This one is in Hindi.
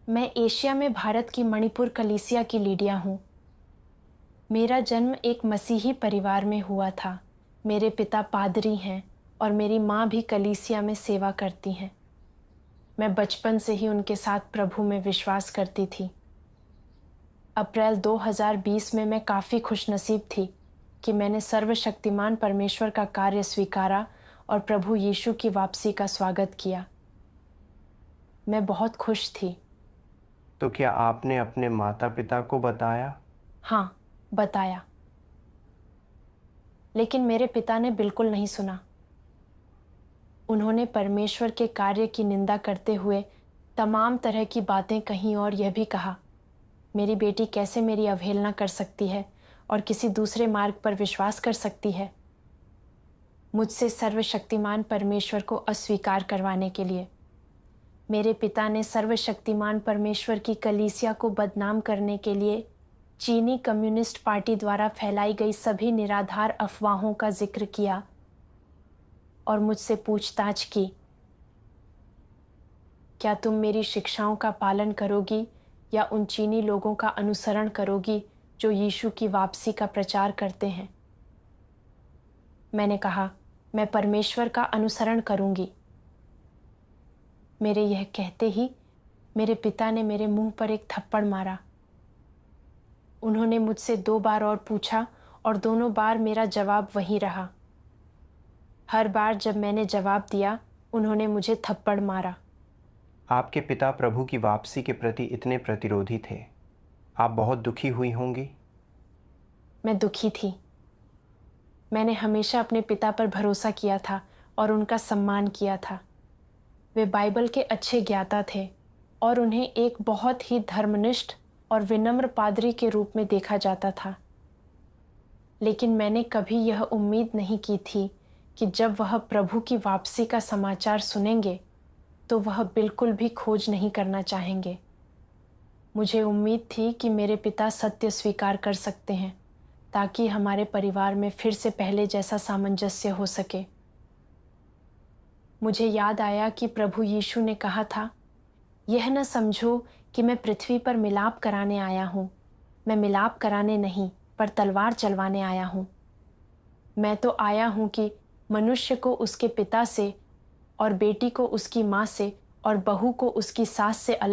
मैं एशिया में भारत की मणिपुर कलीसिया की लीडिया हूँ। मेरा जन्म एक मसीही परिवार में हुआ था। मेरे पिता पादरी हैं और मेरी माँ भी कलीसिया में सेवा करती हैं। मैं बचपन से ही उनके साथ प्रभु में विश्वास करती थी। अप्रैल 2020 में मैं काफ़ी खुशनसीब थी कि मैंने सर्वशक्तिमान परमेश्वर का कार्य स्वीकारा और प्रभु यीशु की वापसी का स्वागत किया। मैं बहुत खुश थी। तो क्या आपने अपने माता-पिता को बताया? हाँ, बताया। लेकिन मेरे पिता ने बिल्कुल नहीं सुना। उन्होंने परमेश्वर के कार्य की निंदा करते हुए तमाम तरह की बातें कहीं और यह भी कहा, मेरी बेटी कैसे मेरी अवहेलना कर सकती है और किसी दूसरे मार्ग पर विश्वास कर सकती है। मुझसे सर्वशक्तिमान परमेश्वर को अस्वीकार करवाने के लिए मेरे पिता ने सर्वशक्तिमान परमेश्वर की कलीसिया को बदनाम करने के लिए चीनी कम्युनिस्ट पार्टी द्वारा फैलाई गई सभी निराधार अफवाहों का जिक्र किया और मुझसे पूछताछ की, क्या तुम मेरी शिक्षाओं का पालन करोगी या उन चीनी लोगों का अनुसरण करोगी जो यीशु की वापसी का प्रचार करते हैं? मैंने कहा, मैं परमेश्वर का अनुसरण करूंगी। मेरे यह कहते ही मेरे पिता ने मेरे मुंह पर एक थप्पड़ मारा। उन्होंने मुझसे 2 बार और पूछा और दोनों बार मेरा जवाब वही रहा। हर बार जब मैंने जवाब दिया, उन्होंने मुझे थप्पड़ मारा। आपके पिता प्रभु की वापसी के प्रति इतने प्रतिरोधी थे। आप बहुत दुखी हुई होंगी? मैं दुखी थी। मैंने हमेशा अपने पिता पर भरोसा किया था और उनका सम्मान किया था। वे बाइबल के अच्छे ज्ञाता थे और उन्हें एक बहुत ही धर्मनिष्ठ और विनम्र पादरी के रूप में देखा जाता था। लेकिन मैंने कभी यह उम्मीद नहीं की थी कि जब वह प्रभु की वापसी का समाचार सुनेंगे तो वह बिल्कुल भी खोज नहीं करना चाहेंगे। मुझे उम्मीद थी कि मेरे पिता सत्य स्वीकार कर सकते हैं ताकि हमारे परिवार में फिर से पहले जैसा सामंजस्य हो सके। मुझे याद आया कि प्रभु यीशु ने कहा था, यह न समझो कि मैं पृथ्वी पर मिलाप कराने आया हूँ। मैं मिलाप कराने नहीं, पर तलवार चलवाने आया हूँ। मैं तो आया हूँ कि मनुष्य को उसके पिता से और बेटी को उसकी माँ से और बहू को उसकी सास से अलग